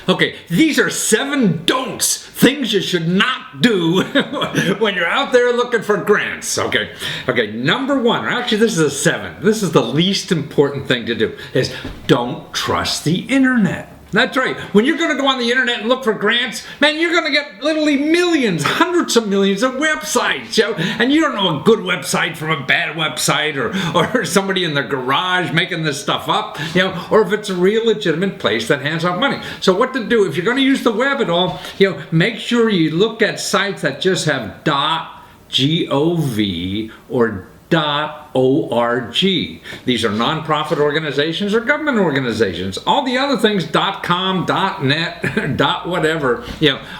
Okay, these are 7 don'ts, things you should not do when you're out there looking for grants. Okay, number 1, or actually this is a 7. This is the least important thing to do, is don't trust the internet. That's right. When you're going to go on the internet and look for grants, man, you're going to get literally millions, hundreds of millions of websites, and you don't know a good website from a bad website, or somebody in their garage making this stuff up, or if it's a real legitimate place that hands out money. So what to do if you're going to use the web at all? Make sure you look at sites that just have .gov or .org. These are nonprofit organizations or government organizations. All the other things, .com, .net, .whatever,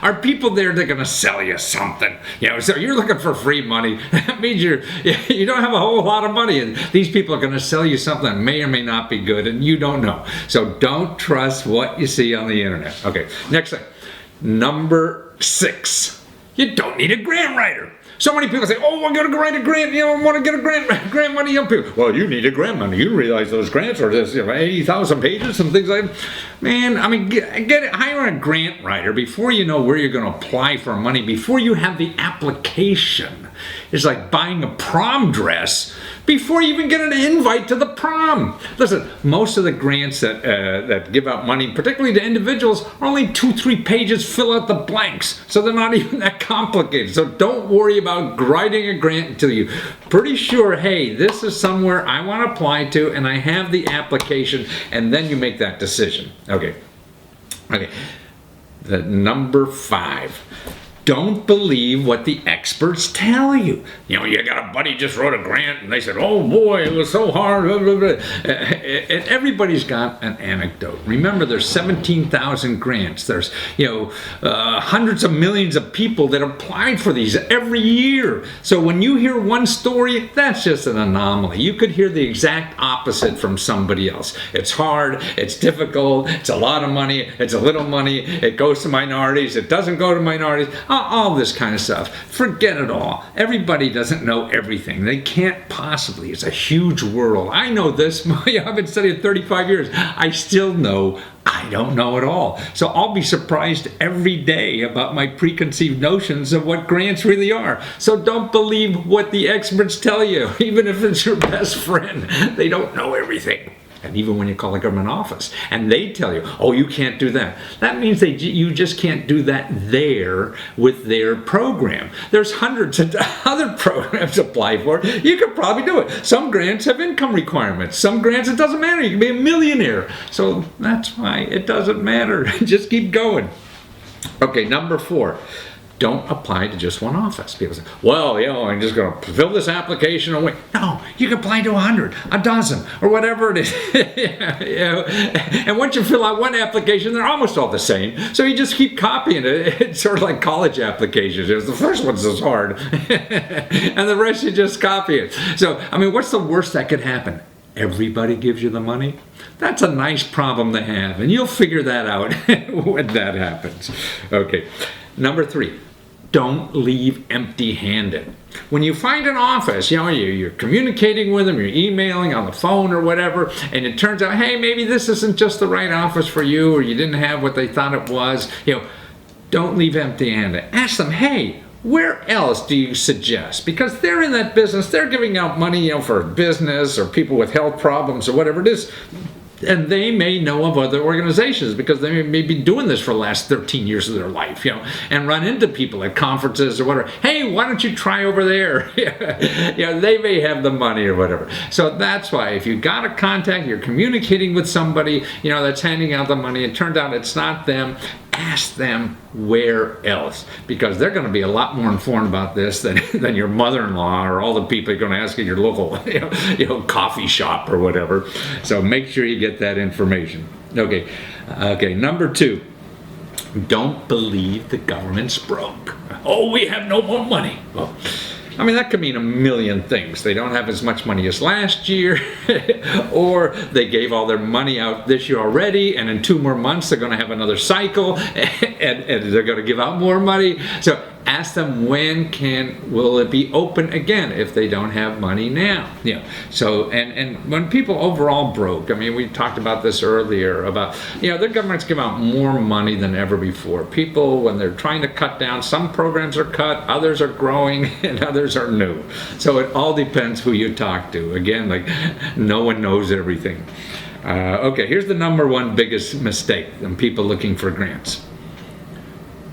are people there that are going to sell you something. So you're looking for free money. That means you don't have a whole lot of money, and these people are going to sell you something that may or may not be good, and you don't know. So don't trust what you see on the internet. Okay, next thing. Number 6. You don't need a grant writer. So many people say, oh, I'm going to go write a grant, I want to get a grant money. People, well, you need a grant money. You realize those grants are just 80,000 pages and things like that. Man, I mean, hire a grant writer before you know where you're going to apply for money, before you have the application. It's like buying a prom dress before you even get an invite to the prom. Listen, most of the grants that give out money, particularly to individuals, are only 2-3 pages, fill out the blanks. So they're not even that complicated. So don't worry about writing a grant until you're pretty sure, hey, this is somewhere I want to apply to, and I have the application, and then you make that decision. Okay. The number 5. Don't believe what the experts tell you. You got a buddy just wrote a grant and they said, oh boy, it was so hard. And everybody's got an anecdote. Remember, there's 17,000 grants. There's hundreds of millions of people that applied for these every year. So when you hear one story, that's just an anomaly. You could hear the exact opposite from somebody else. It's hard, it's difficult, it's a lot of money, it's a little money, it goes to minorities, it doesn't go to minorities. All this kind of stuff. Forget it all. Everybody doesn't know everything. They can't possibly. It's a huge world. I know this. I've been studying 35 years. I still know I don't know it all. So I'll be surprised every day about my preconceived notions of what grants really are. So don't believe what the experts tell you, even if it's your best friend. They don't know everything. And even when you call a government office and they tell you, oh, you can't do that. That means you just can't do that there with their program. There's hundreds of other programs to apply for. You could probably do it. Some grants have income requirements. Some grants, it doesn't matter. You can be a millionaire. So that's why it doesn't matter. Just keep going. Okay, number 4. Don't apply to just one office. People say, well, I'm just going to fill this application and wait. No, you can apply to 100, a dozen, or whatever it is. And once you fill out one application, they're almost all the same. So you just keep copying it. It's sort of like college applications. The first one's just hard. And the rest you just copy it. So, I mean, what's the worst that could happen? Everybody gives you the money? That's a nice problem to have. And you'll figure that out when that happens. Okay. Number 3, don't leave empty-handed. When you find an office, you're communicating with them, you're emailing on the phone or whatever, and it turns out, hey, maybe this isn't just the right office for you, or you didn't have what they thought it was, don't leave empty-handed. Ask them, hey, where else do you suggest? Because they're in that business, they're giving out money, for business or people with health problems or whatever it is. And they may know of other organizations because they may be doing this for the last 13 years of their life, and run into people at conferences or whatever. Hey, why don't you try over there? They may have the money or whatever. So that's why if you got a contact, you're communicating with somebody, that's handing out the money, it turned out it's not them, ask them where else, because they're going to be a lot more informed about this than your mother-in-law or all the people you're going to ask at your local coffee shop or whatever. So make sure you get that information. Okay, number 2, don't believe the government's broke. Oh, we have no more money. Well, I mean, that could mean a million things. They don't have as much money as last year, or they gave all their money out this year already, and in 2 more months they're going to have another cycle, and they're going to give out more money. So ask them will it be open again if they don't have money now. So and when people overall broke, I mean, we talked about this earlier about, the government's giving out more money than ever before. People, when they're trying to cut down, some programs are cut, others are growing, and others are new. So it all depends who you talk to. Again, like, no one knows everything. Okay, here's the number one biggest mistake in people looking for grants.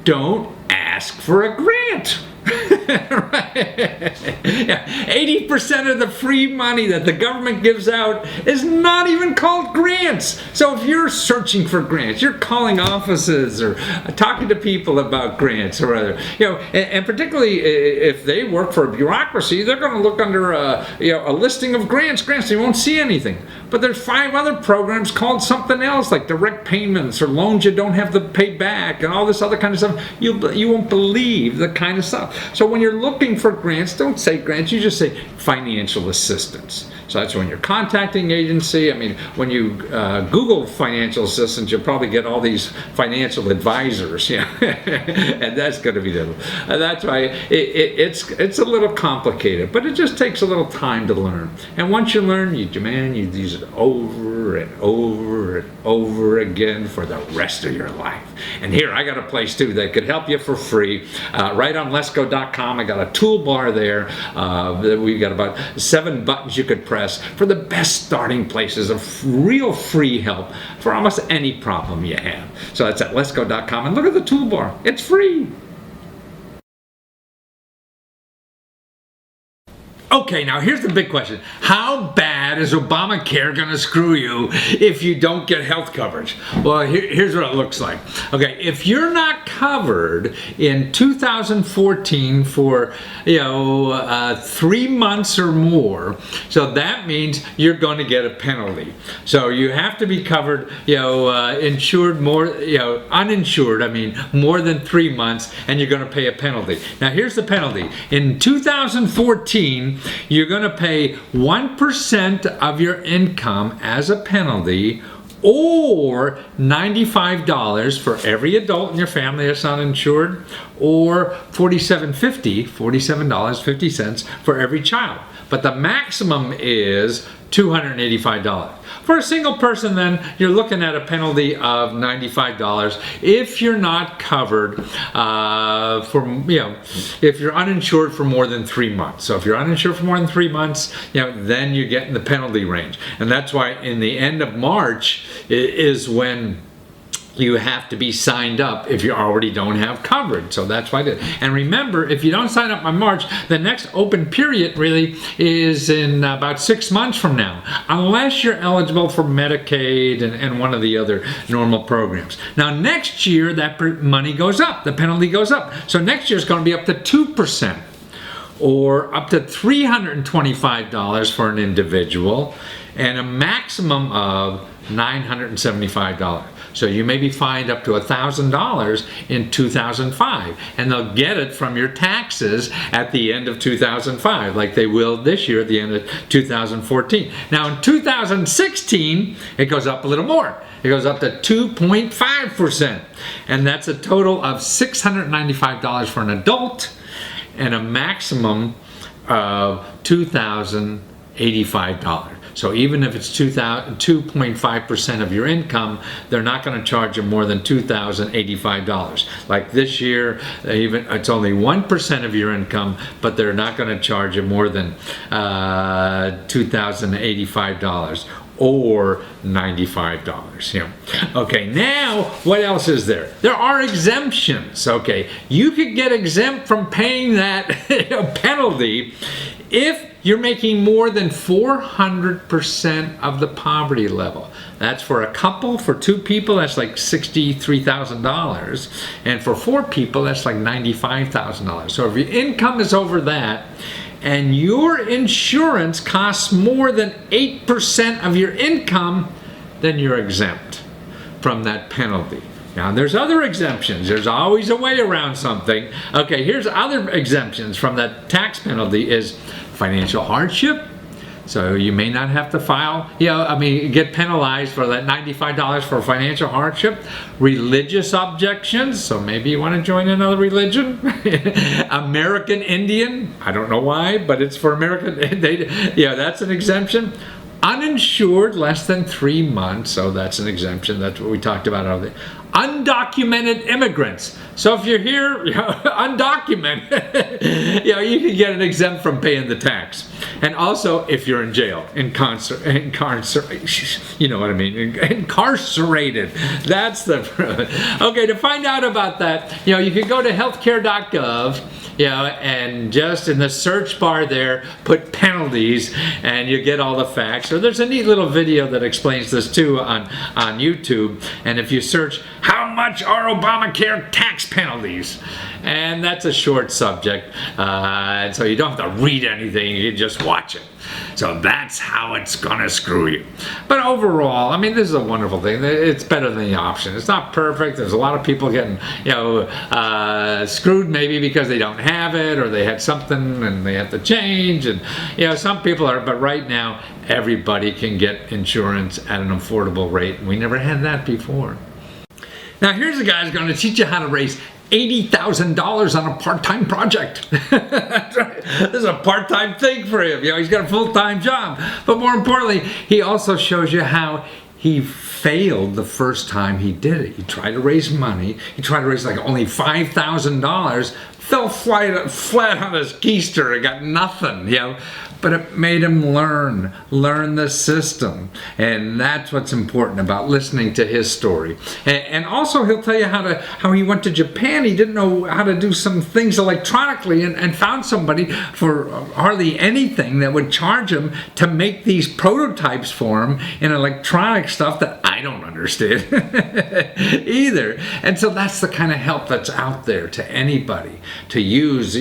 Don't ask for a grant. Right. 80% of the free money that the government gives out is not even called grants. So if you're searching for grants, you're calling offices or talking to people about grants or other, and particularly if they work for a bureaucracy, they're going to look under a listing of grants. They won't see anything. But there's 5 other programs called something else, like direct payments or loans you don't have to pay back and all this other kind of stuff. You won't believe the kind of stuff. So when you're looking for grants, don't say grants, you just say financial assistance. So that's when you're contacting agency. I mean, when you Google financial assistance, you'll probably get all these financial advisors, and that's going to be that's why it's a little complicated, but it just takes a little time to learn. And once you learn, you use it over and over and over again for the rest of your life. And here, I got a place too that could help you for free. Right on Lesko.com, I got a toolbar there. We've got about 7 buttons you could press for the best starting places of real free help for almost any problem you have. So that's at Lesko.com, and look at the toolbar. It's free. Okay, now here's the big question. How bad is Obamacare going to screw you if you don't get health coverage? Well, here's what it looks like. Okay, if you're not covered in 2014 for 3 months or more, so that means you're going to get a penalty. So you have to be covered, insured more, uninsured, more than 3 months, and you're going to pay a penalty. Now here's the penalty. In 2014, you're going to pay 1% of your income as a penalty, or $95 for every adult in your family that's uninsured, or $47.50 for every child. But the maximum is $285. For a single person, then, you're looking at a penalty of $95 if you're not covered if you're uninsured for more than 3 months. So if you're uninsured for more than 3 months, then you get in the penalty range. And that's why in the end of March is when you have to be signed up if you already don't have coverage. So that's why I did. And remember, if you don't sign up by March, the next open period really is in about 6 months from now, unless you're eligible for Medicaid and one of the other normal programs. Now next year, that money goes up, the penalty goes up. So next year is going to be up to 2%, or up to $325 for an individual, and a maximum of $975. So you may be fined up to $1,000 in 2005, and they'll get it from your taxes at the end of 2005, like they will this year at the end of 2014. Now in 2016, it goes up a little more. It goes up to 2.5%, and that's a total of $695 for an adult, and a maximum of $2,085. So even if it's 2.5% of your income, they're not going to charge you more than $2,085. Like this year, even it's only 1% of your income, but they're not going to charge you more than $2,085. Or $95. Okay, now what else is there? There are exemptions. Okay, you could get exempt from paying that penalty if you're making more than 400% of the poverty level. That's for a couple. For 2 people, that's like $63,000. And for 4 people, that's like $95,000. So if your income is over that, and your insurance costs more than 8% of your income, then you're exempt from that penalty. Now, there's other exemptions. There's always a way around something. Okay, here's other exemptions from that tax penalty is financial hardship, So you may not have to file, get penalized for that $95 for financial hardship. Religious objections, so maybe you want to join another religion. American Indian, I don't know why, but it's for American, that's an exemption. Uninsured, less than 3 months, so that's an exemption. That's what we talked about earlier. Undocumented immigrants. So if you're here, undocumented, you can get an exempt from paying the tax. And also, if you're in jail, incarcerated. That's the. Okay, to find out about that, you can go to healthcare.gov. And just in the search bar there, put penalties, and you get all the facts. Or there's a neat little video that explains this too on YouTube. And if you search, how much are Obamacare tax penalties? And that's a short subject, and so you don't have to read anything, you can just watch it. So that's how it's gonna screw you. But overall, this is a wonderful thing. It's better than the option. It's not perfect. There's a lot of people getting, screwed maybe because they don't have it, or they had something and they have to change. And some people are. But right now, everybody can get insurance at an affordable rate. We never had that before. Now here's a guy who's going to teach you how to raise $80,000 on a part-time project. That's right. This is a part-time thing for him. He's got a full-time job. But more importantly, he also shows you how he failed the first time he did it. He tried to raise money. He tried to raise like only $5,000. Fell flat on his keister and got nothing, But it made him learn the system. And that's what's important about listening to his story. And also he'll tell you how he went to Japan. He didn't know how to do some things electronically and found somebody for hardly anything that would charge him to make these prototypes for him in electronic stuff that I don't understand either. And so that's the kind of help that's out there to anybody to use,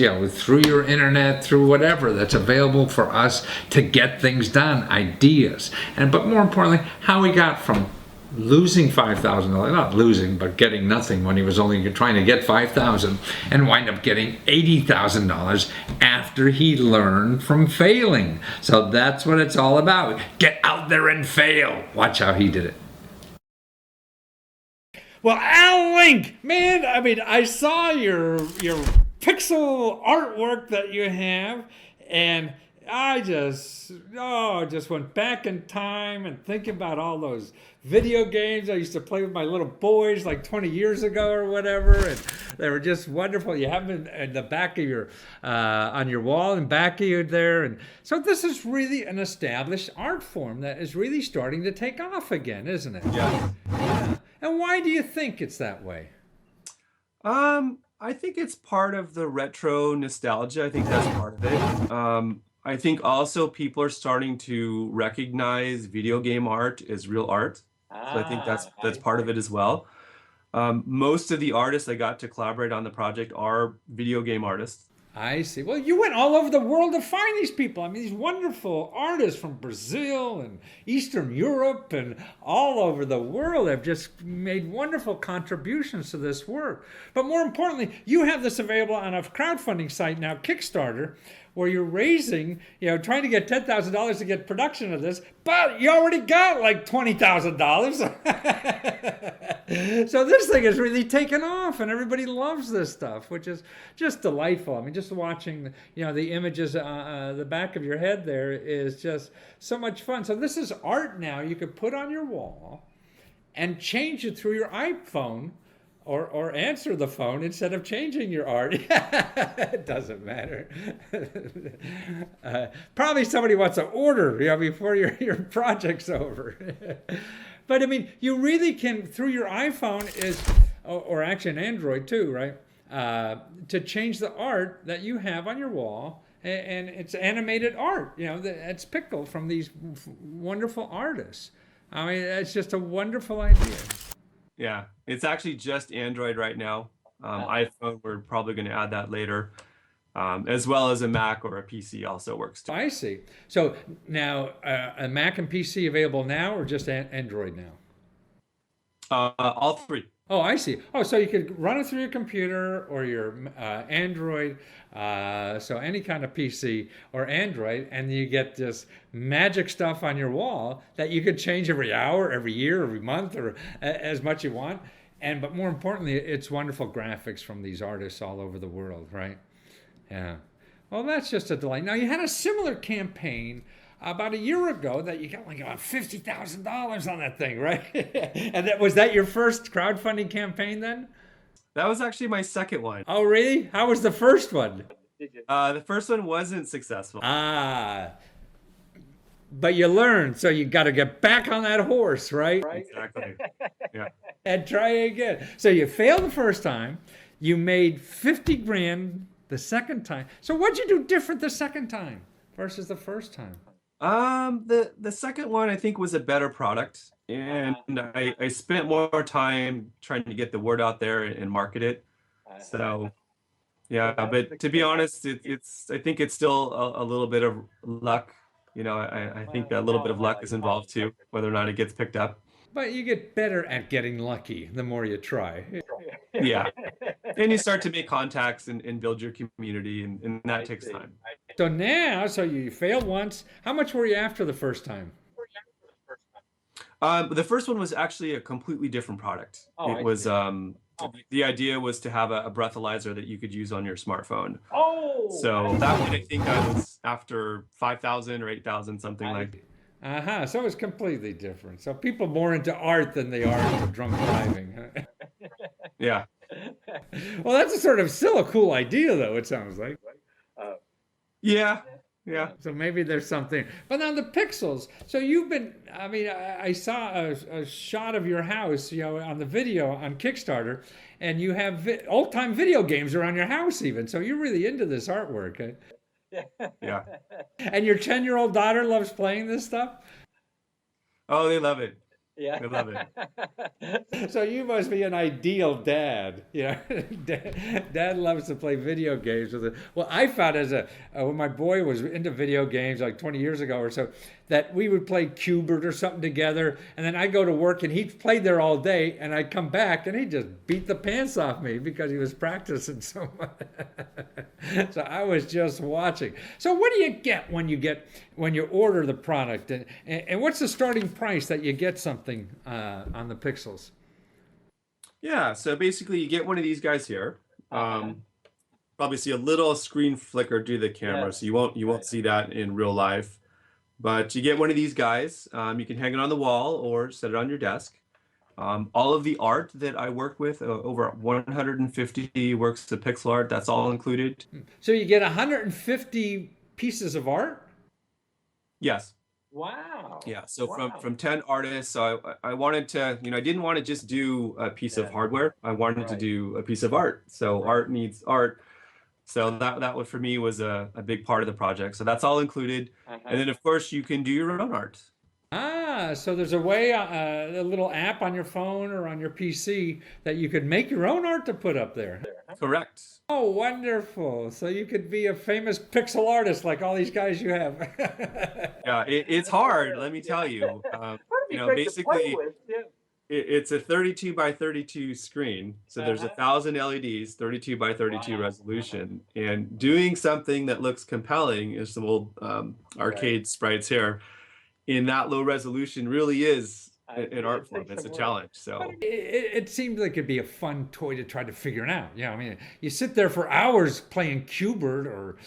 through your internet, through whatever that's available for us to get things done, ideas. But more importantly, how he got from losing $5,000, not losing, but getting nothing when he was only trying to get $5,000, and wind up getting $80,000 after he learned from failing. So that's what it's all about. Get out there and fail. Watch how he did it. Well, Al Link, man, I saw your pixel artwork that you have, and I just went back in time and thinking about all those video games I used to play with my little boys like 20 years ago or whatever, and they were just wonderful. You have them in the back of your, on your wall and back of you there. And so this is really an established art form that is really starting to take off again, isn't it? Yeah. And why do you think it's that way? I think it's part of the retro nostalgia. I think that's part of it. I think also people are starting to recognize video game art as real art. So I think that's part of it as well. Most of the artists I got to collaborate on the project are video game artists. I see. Well, you went all over the world to find these people. These wonderful artists from Brazil and Eastern Europe and all over the world have just made wonderful contributions to this work. But more importantly, you have this available on a crowdfunding site now, Kickstarter, where you're raising, trying to get $10,000 to get production of this, but you already got like $20,000. So this thing has really taken off, and everybody loves this stuff, which is just delightful. Just watching, the images, the back of your head there is just so much fun. So this is art now you could put on your wall and change it through your iPhone. Or answer the phone instead of changing your art. It doesn't matter. Probably somebody wants to order, before your project's over. But you really can, through your iPhone or actually an Android too, right? To change the art that you have on your wall, and it's animated art. That's picked from these wonderful artists. It's just a wonderful idea. Yeah, it's actually just Android right now. iPhone, we're probably going to add that later, as well as a Mac or a PC also works too. I see. So now, a Mac and PC available now, or just Android now? All three. Oh, I see. Oh, so you could run it through your computer or your Android, so any kind of PC or Android, and you get this magic stuff on your wall that you could change every hour, every year, every month, or as much you want. And but more importantly, it's wonderful graphics from these artists all over the world, right? Yeah. Well, that's just a delight. Now, you had a similar campaign about a year ago that you got like about $50,000 on that thing, right? And was that your first crowdfunding campaign then? That was actually my second one. Oh, really? How was the first one? The first one wasn't successful. Ah, but you learned, so you got to get back on that horse, right? Exactly. Yeah. And try again. So you failed the first time, you made 50 grand the second time. So what'd you do different the second time versus the first time? The second one I think was a better product, and I spent more time trying to get the word out there and market it. So yeah, but to be honest, it's I think it's still a little bit of luck. I think that a little bit of luck is involved too, whether or not it gets picked up. But you get better at getting lucky the more you try. Yeah. And you start to make contacts and build your community, and that takes time. So now, so you failed once. How much were you after the first time? The first one was actually a completely different product. It was the idea was to have a breathalyzer that you could use on your smartphone. So that one I think I was after 5,000 or 8,000, something like. Uh-huh. So it's completely different. So people more into art than they are into drunk driving. Yeah. Well, that's a sort of still a cool idea, though, it sounds like. Yeah. Yeah. So maybe there's something. But on the pixels, so you've been, I mean, I saw a shot of your house, on the video on Kickstarter, and you have old-time video games around your house even. So you're really into this artwork. Yeah. And your 10-year-old daughter loves playing this stuff? Oh, they love it. They love it. So you must be an ideal dad. Dad loves to play video games with it. Well, I found when my boy was into video games like 20 years ago or so, that we would play Cubert or something together, and then I'd go to work and he played there all day, and I'd come back and he'd just beat the pants off me because he was practicing so much. So I was just watching. So what do you get when you order the product, and what's the starting price that you get something on the Pixels? Yeah. So basically, you get one of these guys here. Probably see a little screen flicker due to the camera, so you won't see that in real life. But you get one of these guys. You can hang it on the wall or set it on your desk. All of the art that I work with, over 150 works of pixel art, that's all included. So you get 150 pieces of art? Yes. Wow. Yeah. So from 10 artists, so I wanted to, I didn't want to just do a piece of hardware. I wanted to do a piece of art. So art needs art. So that one for me was a big part of the project. So that's all included. And then of course you can do your own art. So there's a way, a little app on your phone or on your PC that you could make your own art to put up there. Correct. Oh, wonderful. So you could be a famous pixel artist like all these guys you have. Yeah, it's hard, let me tell you. Basically, it's a 32 by 32 screen. So there's 1,000 LEDs, 32 by 32 resolution. And doing something that looks compelling, is some old arcade sprites here, in that low resolution really is an art form. It's a challenge. So it seemed like it'd be a fun toy to try to figure it out. I mean, you sit there for hours playing Cubert or,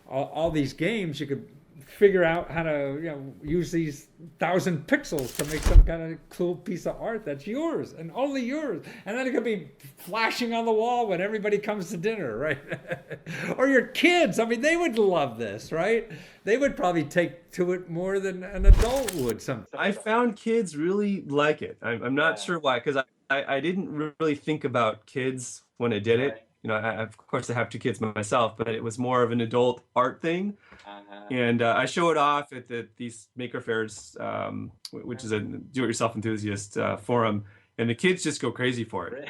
all these games. You could figure out how to use these 1,000 pixels to make some kind of cool piece of art that's yours and only yours, and then it could be flashing on the wall when everybody comes to dinner, right? Or your kids, I mean, they would love this, right? They would probably take to it more than an adult would sometimes. I found kids really like it. I'm not sure why, because I didn't really think about kids when I did it. Of course I have 2 kids myself, but it was more of an adult art thing. And I show it off at these maker fairs, which is a do-it-yourself enthusiast forum. and the kids just go crazy for it,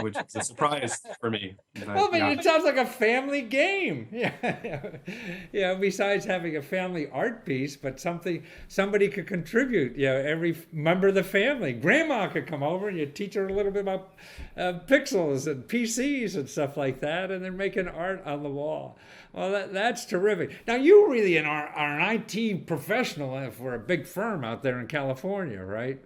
which is a surprise for me. Well, But yeah. it sounds like a family game. Yeah, yeah. Besides having a family art piece, but something somebody could contribute. You know, every member of the family. Grandma could come over and you teach her a little bit about pixels and PCs and stuff like that, and they're making art on the wall. Well, that's terrific. Now, you really are an IT professional for a big firm out there in California, right?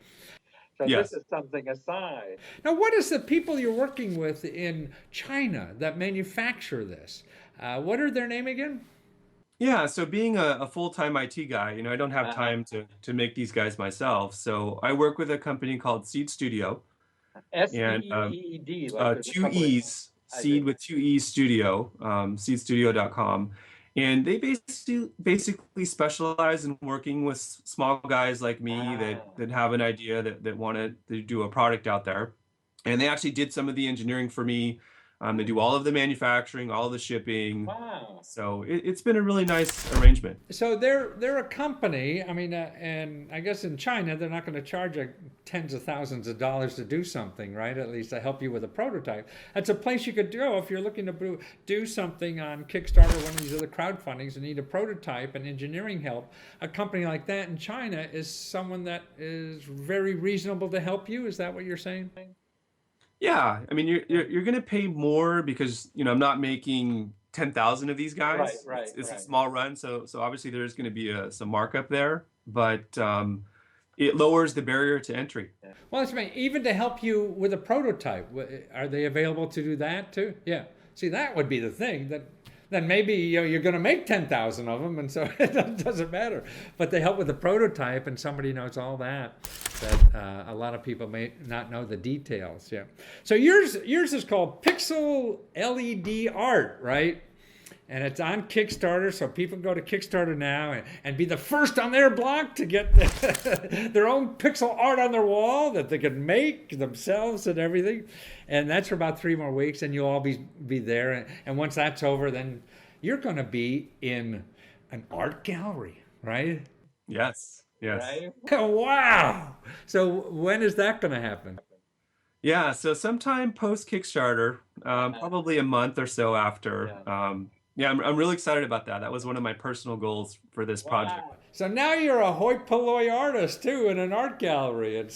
So Yes. this is something aside. Now, what is the people you're working with in China that manufacture this? What are their name again? Yeah, so being a full-time IT guy, I don't have time to make these guys myself. So I work with a company called Seed Studio, and SEED, like there's a two couple of E's, I Seed did. with two E's Studio, seedstudio.com. And they basically specialize in working with small guys like me that have an idea that want to do a product out there. And they actually did some of the engineering for me. They do all of the manufacturing, all of the shipping. Wow. So it's been a really nice arrangement. So they're a company. I mean, and I guess in China they're not going to charge you tens of thousands of dollars to do something, right? At least to help you with a prototype. That's a place you could go if you're looking to do something on Kickstarter, one of these other crowdfundings, and need a prototype and engineering help. A company like that in China is someone that is very reasonable to help you. Is that what you're saying? Yeah, I mean you're going to pay more because I'm not making 10,000 of these guys. Right, It's a right. small run, so obviously there's going to be some markup there, but it lowers the barrier to entry. Well, it's even to help you with a prototype. Are they available to do that too? Yeah. See, that would be the thing. Then maybe you're going to make 10,000 of them, and so it doesn't matter. But they help with the prototype, and somebody knows all that a lot of people may not know the details. Yeah. So yours is called Pixel LED Art, right? And it's on Kickstarter, so people go to Kickstarter now and be the first on their block to get their own pixel art on their wall that they can make themselves and everything. And that's for about 3 more weeks, and you'll all be there. And once that's over, then you're going to be in an art gallery, right? Yes. Right? Wow! So when is that going to happen? Yeah, so sometime post Kickstarter, probably a month or so after. Yeah, I'm really excited about that. That was one of my personal goals for this project. Wow. So now you're a hoi polloi artist too in an art gallery and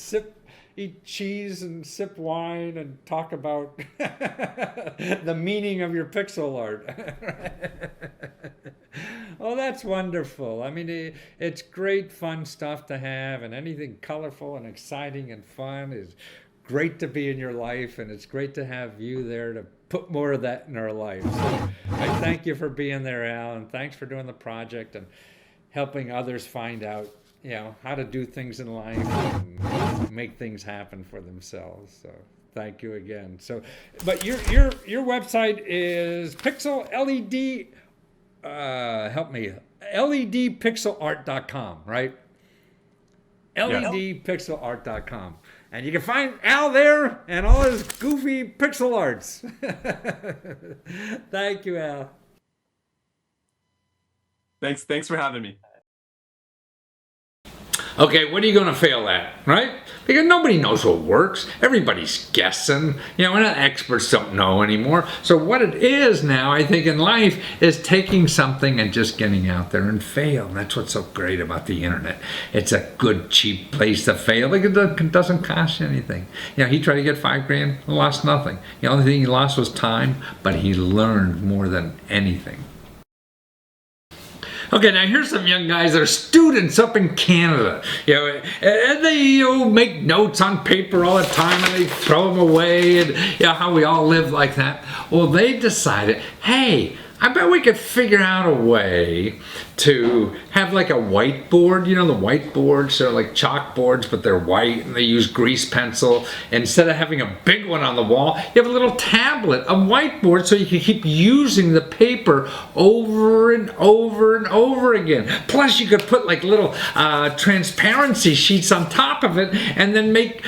eat cheese and sip wine and talk about the meaning of your pixel art. Oh, that's wonderful. I mean, it's great fun stuff to have, and anything colorful and exciting and fun is great to be in your life, and it's great to have you there to put more of that in our lives. So I thank you for being there, Al, and thanks for doing the project and helping others find out, how to do things in life and make things happen for themselves. So thank you again. So, but your website is Pixel LED. Help me. LEDpixelart.com, right? LEDpixelart.com. And you can find Al there and all his goofy pixel arts. Thank you, Al. Thanks for having me. Okay, what are you going to fail at, right? Because nobody knows what works. Everybody's guessing. We're not experts, don't know anymore. So what it is now, I think, in life is taking something and just getting out there and fail. And that's what's so great about the internet. It's a good, cheap place to fail. Like it doesn't cost you anything. He tried to get $5,000, lost nothing. The only thing he lost was time, but he learned more than anything. Okay, now here's some young guys that are students up in Canada. And they make notes on paper all the time and they throw them away, and how we all live like that. Well, they decided, hey, I bet we could figure out a way to have like a whiteboard. The whiteboards are like chalkboards, but they're white and they use grease pencil. Instead of having a big one on the wall, you have a little tablet, a whiteboard, so you can keep using the paper over and over and over again. Plus you could put like little transparency sheets on top of it and then make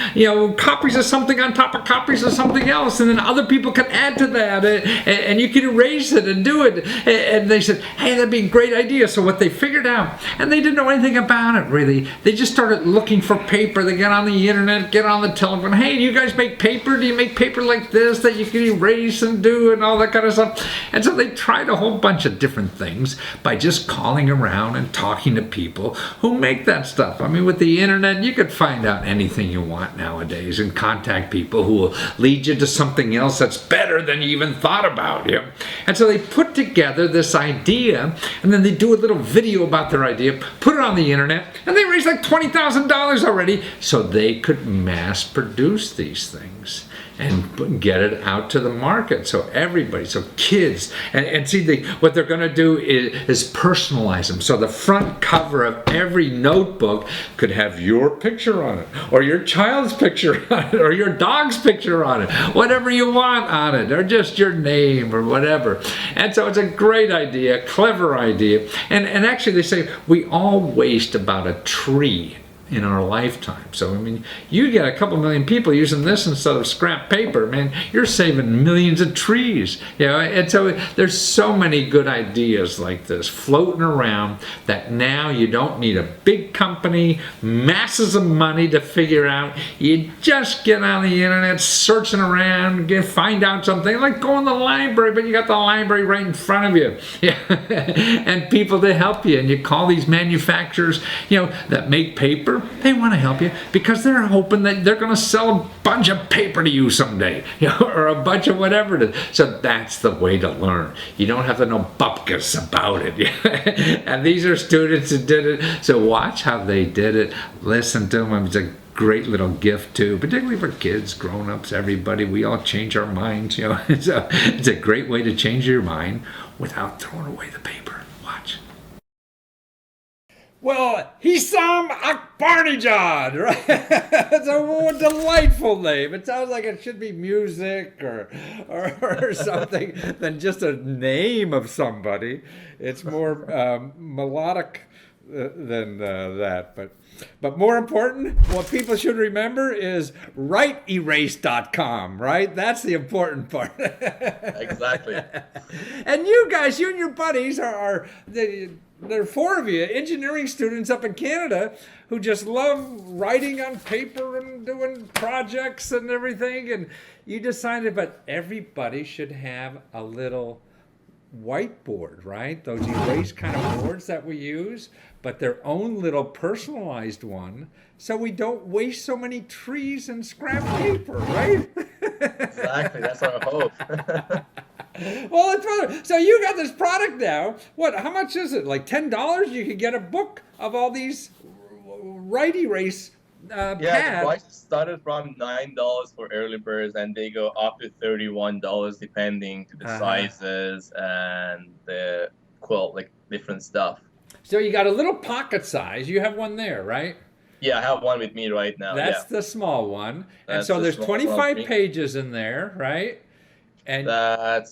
copies of something on top of copies of something else, and then other people can add to that, and you can erase it and do it. And they said, hey, that'd be a great idea. So what they figured out, and they didn't know anything about it really, they just started looking for paper. They got on the internet, get on the telephone. Hey, do you guys make paper? Do you make paper like this that you can erase and do and all that kind of stuff? And so they tried a whole bunch of different things by just calling around and talking to people who make that stuff. I mean, with the internet, you could find out anything you want nowadays and contact people who will lead you to something else that's better than you even thought about. Yeah. And so they put together this idea, and then they do a little video about their idea, put it on the internet, and they raised like $20,000 already so they could mass produce these things and get it out to the market. So everybody, so kids, and see, what they're going to do is personalize them. So the front cover of every notebook could have your picture on it, or your child's picture on it, or your dog's picture on it, whatever you want on it, or just your name or whatever. And so it's a great idea, clever idea. And actually they say we all waste about a tree in our lifetime. So, I mean, you get a couple million people using this instead of scrap paper, man, you're saving millions of trees. You know, and so there's so many good ideas like this floating around that now you don't need a big company, masses of money to figure out. You just get on the internet, searching around, find out something, like go in the library, but you got the library right in front of you. Yeah. And people to help you. And you call these manufacturers, you know, that make paper. They want to help you because they're hoping that they're going to sell a bunch of paper to you someday, you know, or a bunch of whatever it is. So that's the way to learn. You don't have to know bupkis about it. And these are students who did it. So watch how they did it. Listen to them. It's a great little gift too, particularly for kids, grown-ups, everybody. We all change our minds, you know. It's a great way to change your mind without throwing away the paper. Watch. Well, Hisam Akbarnijad, right? It's a more delightful name. It sounds like it should be music or something than just a name of somebody. It's more melodic than that. But more important, what people should remember is writeerase.com, right? That's the important part. Exactly. And you guys, you and your buddies there are four of you, engineering students up in Canada, who just love writing on paper and doing projects and everything. And you decided, but everybody should have a little whiteboard, right? Those erase kind of boards that we use, but their own little personalized one, so we don't waste so many trees and scrap paper, right? Exactly, that's our hope. Well, so you got this product now. What? How much is it? Like $10? You could get a book of all these write erase Yeah, the pads. price started from $9 for early birds, and they go up to $31 depending to the sizes and the quilt, like different stuff. So you got a little pocket size. You have one there, right? Yeah, I have one with me right now. That's yeah. the small one. And That's so the there's small 25 one. pages in there, right? And I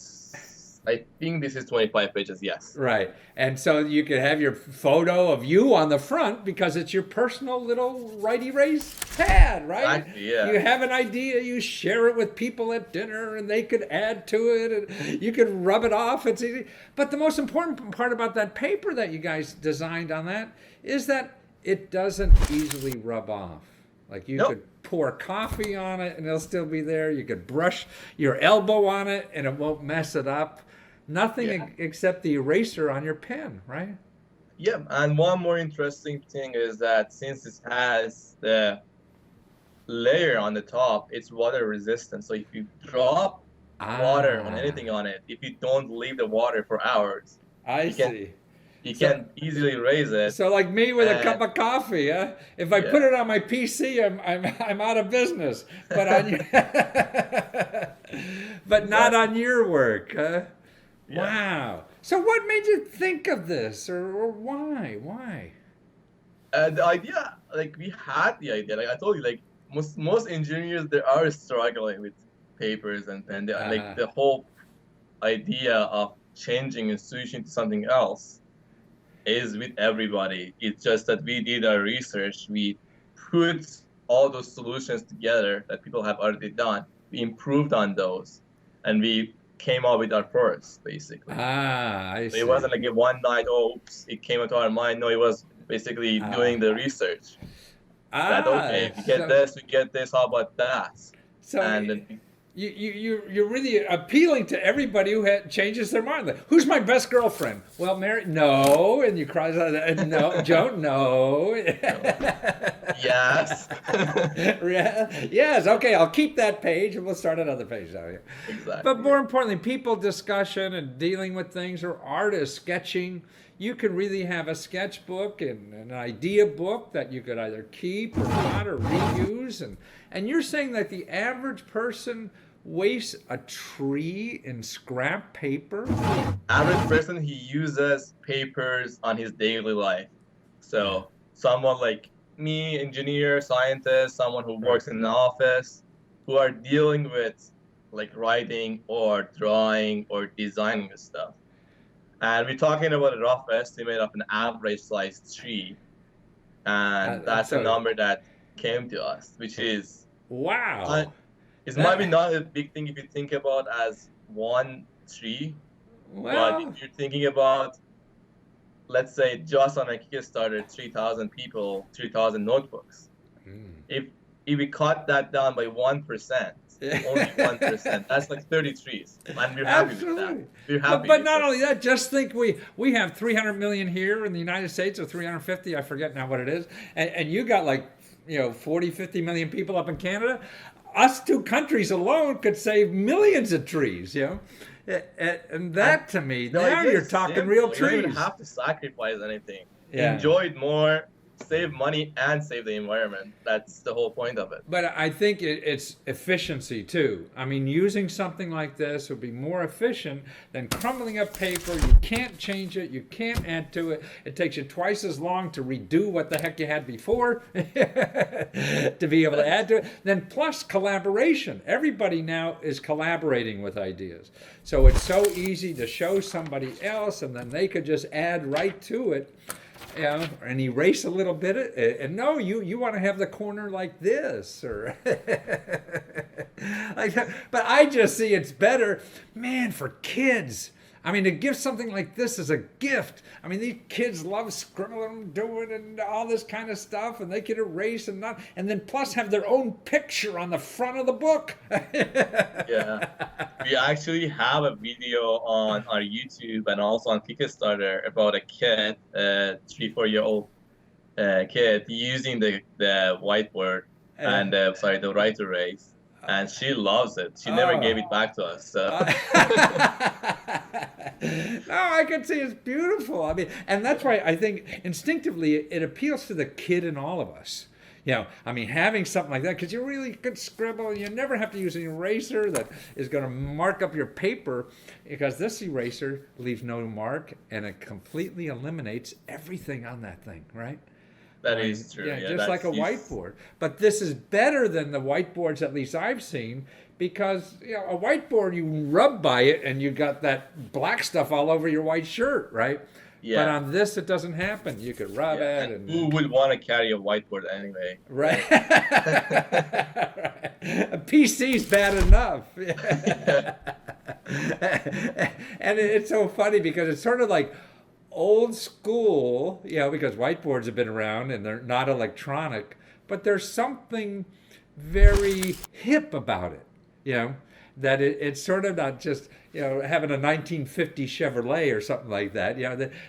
think this is 25 pages, yes. right. And so you could have your photo of you on the front because it's your personal little write erase pad, right? Exactly, yeah. You have an idea, you share it with people at dinner and they could add to it and you could rub it off. It's easy. But the most important part about that paper that you guys designed on that is that it doesn't easily rub off. Like you could pour coffee on it and it'll still be there. You could brush your elbow on it and it won't mess it up. Nothing except the eraser on your pen, right? Yeah, and one more interesting thing is that since it has the layer on the top, it's water resistant. So if you drop water on anything on it, if you don't leave the water for hours, you can easily erase it. So like me with a cup of coffee, huh? If I put it on my PC, I'm out of business. But on your but not on your work, huh? Yeah. Wow. So what made you think of this, or why? Why? The idea, like we had the idea, like I told you, like most engineers, they are struggling with papers and pen. Like the whole idea of changing and switching to something else is with everybody. It's just that we did our research, we put all those solutions together that people have already done, we improved on those, and we came up with our first, basically. I So see. it wasn't like a one night, oh, oops, it came into our mind. No, it was basically doing the research. That okay, we get this, we get this. How about that? So And then you're really appealing to everybody who changes their mind. Like, who's my best girlfriend? Well, Mary, no, and you cry out, no, Joe, no. yes, Yes, okay, I'll keep that page and we'll start another page out here. exactly. But more importantly, people discussion and dealing with things, or artists sketching. You can really have a sketchbook and an idea book that you could either keep or not or reuse. And you're saying that the average person wastes a tree in scrap paper? Average person, he uses papers on his daily life. So someone like me, engineer, scientist, someone who works in an office, who are dealing with like writing or drawing or designing stuff. And we're talking about a rough estimate of an average sized tree. And that's a number that came to us, which is wow. It might be not a big thing if you think about as one tree, Well, but if you're thinking about, let's say, just on a Kickstarter, 3,000 people, 3,000 notebooks. If we cut that down by 1%, only 1%, that's like 30 trees, and we're happy with that. We're happy. But not only that, just think we have 300 million here in the United States, or 350, I forget now what it is, and you got like 40, 50 million people up in Canada. Us two countries alone could save millions of trees, and that to me, now you're talking real trees. You don't even have to sacrifice anything. Yeah. Enjoy it more, save money, and save the environment. That's the whole point of it. But I think it's efficiency too. I mean, using something like this would be more efficient than crumbling up paper. You can't change it. You can't add to it. It takes you twice as long to redo what the heck you had before to be able to add to it. Then plus collaboration. Everybody now is collaborating with ideas. So it's so easy to show somebody else, and then they could just add right to it. And erase a little bit. And no, you want to have the corner like this, or like that. But I just see it's better, man, for kids. I mean, to give something like this as a gift. I mean, these kids love scribbling, doing, and all this kind of stuff, and they can erase and then plus have their own picture on the front of the book. Yeah, we actually have a video on our YouTube and also on Kickstarter about a kid, 3-4-year-old kid, using the whiteboard and the right erase. And she loves it. She never gave it back to us. So. No, I can see it's beautiful. I mean, and that's why I think instinctively it appeals to the kid in all of us. I mean, having something like that, because you really could scribble, and you never have to use an eraser that is going to mark up your paper, because this eraser leaves no mark, and it completely eliminates everything on that thing, right? That is true. Yeah, just like a whiteboard. But this is better than the whiteboards, at least I've seen, because a whiteboard, you rub by it and you got that black stuff all over your white shirt, right? Yeah. But on this, it doesn't happen. You could rub it. And who would want to carry a whiteboard anyway? Right. A PC's bad enough. And it's so funny because it's sort of like old school, because whiteboards have been around and they're not electronic, but there's something very hip about it, that it's sort of not just, having a 1950 Chevrolet or something like that.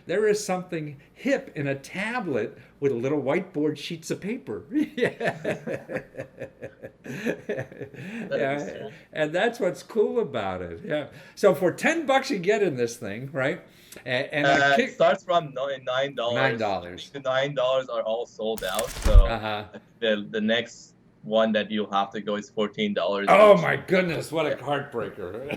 There is something hip in a tablet with a little whiteboard sheets of paper. And that's what's cool about it. Yeah. So for $10 you get in this thing, right? And it starts from $9. $9. The $9 are all sold out. So the next one that you'll have to go is $14. Oh my goodness, what a heartbreaker.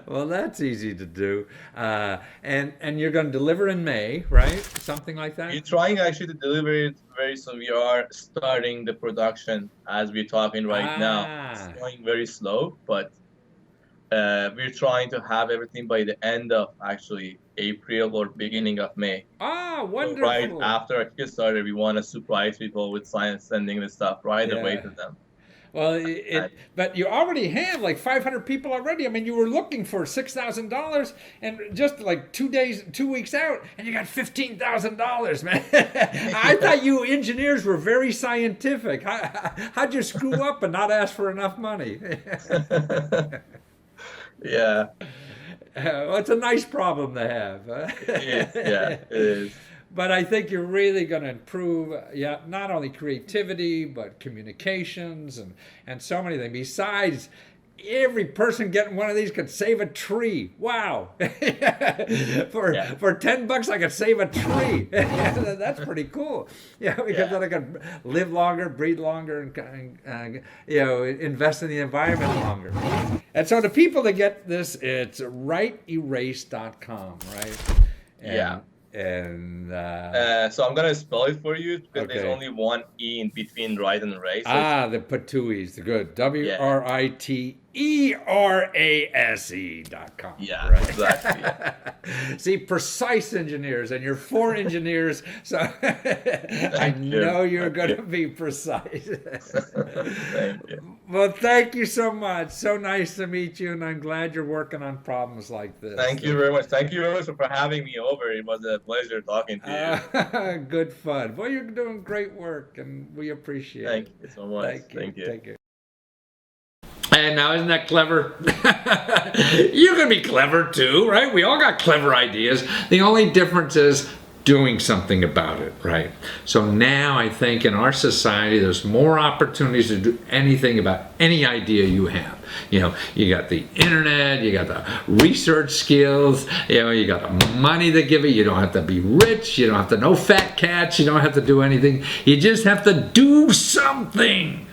Well, that's easy to do. And you're going to deliver in May, right? Something like that? We're trying actually to deliver it very soon. We are starting the production as we're talking right now. It's going very slow, but we're trying to have everything by the end of actually April or beginning of May. Wonderful. So right after our Kickstarter, we want to surprise people with science, sending the stuff right away to them. Well, but you already have like 500 people already. I mean, you were looking for $6,000, and just like 2 weeks out, and you got $15,000, man. I thought you engineers were very scientific. How'd you screw up and not ask for enough money? Yeah. Well, it's a nice problem to have. It is. But I think you're really going to improve, not only creativity, but communications and so many things. Besides, every person getting one of these could save a tree. Wow. For $10, I could save a tree. That's pretty cool. Because then I could live longer, breathe longer, and invest in the environment longer. And so the people that get this, it's writeerase.com, right? And so I'm gonna spell it for you because there's only one E in between right and erase. They put two E's. Good. WRITERASE.com. Yeah, right? exactly. See, precise engineers, and you're 4 engineers, so I know you're going to be precise. Thank you. Well, thank you so much. So nice to meet you, and I'm glad you're working on problems like this. Thank you very much. Thank you very much for having me over. It was a pleasure talking to you. Good fun. Well, you're doing great work, and we appreciate it. Thank you so much. Thank you. Take care. And now, isn't that clever? You can be clever too, right? We all got clever ideas. The only difference is doing something about it, right? So now I think in our society, there's more opportunities to do anything about any idea you have. You got the internet, you got the research skills, you got the money to give it. You don't have to be rich, you don't have to know fat cats, you don't have to do anything. You just have to do something.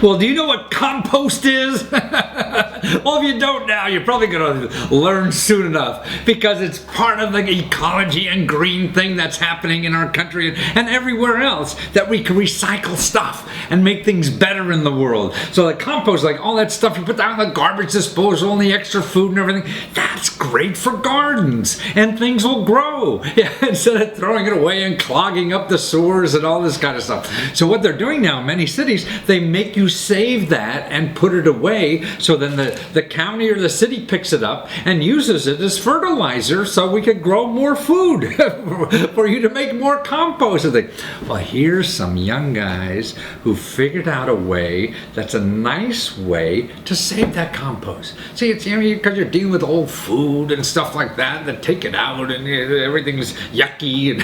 Well, do you know what compost is? Well, if you don't now, you're probably going to learn soon enough, because it's part of the ecology and green thing that's happening in our country and everywhere else, that we can recycle stuff and make things better in the world. So the compost, like all that stuff you put down in the garbage disposal and the extra food and everything, that's great for gardens, and things will grow instead of throwing it away and clogging up the sewers and all this kind of stuff. So what they're doing now in many cities, they make you save that and put it away, so then the county or the city picks it up and uses it as fertilizer, so we could grow more food for you to make more compost. Well, here's some young guys who figured out a way that's a nice way to save that compost. See, it's because you're dealing with old food and stuff like that, that take it out and everything's yucky and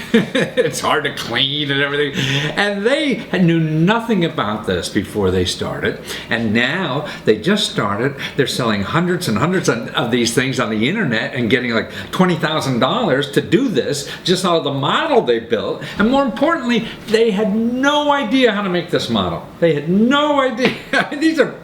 it's hard to clean and everything. And they knew nothing about this before they started, and now they just started. They're selling hundreds and hundreds of these things on the internet and getting like $20,000 to do this, just out of the model they built. And more importantly, they had no idea how to make this model. They had no idea. These are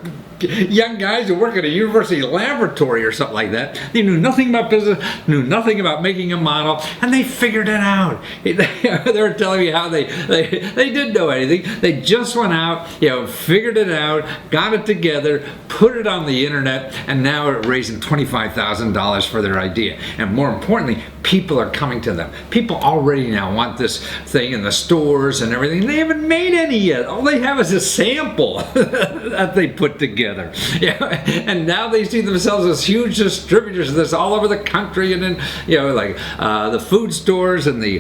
young guys who work at a university laboratory or something like that. They knew nothing about business, knew nothing about making a model, and they figured it out. They were telling me how they didn't know anything. They just went out, figured it out, got it together, put it on the internet, and now are raising $25,000 for their idea. And more importantly, people are coming to them. People already now want this thing in the stores and everything. They haven't made any yet. All they have is a sample that they put together. And now they see themselves as huge distributors of this all over the country, and then the food stores and the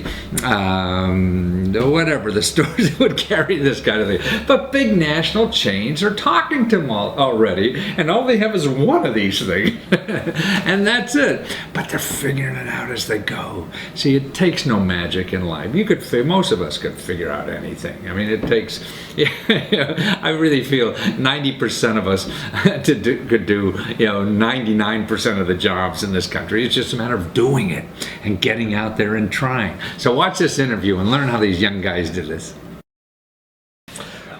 the stores that would carry this kind of thing. But big national chains are talking to them already, and all they have is one of these things, and that's it. But they're figuring it out as they go. See, it takes no magic in life. Most of us could figure out anything. I mean, it takes. I really feel 90% of us could do 99% of the jobs in this country. It's just a matter of doing it and getting out there and trying. So watch this interview and learn how these young guys do this.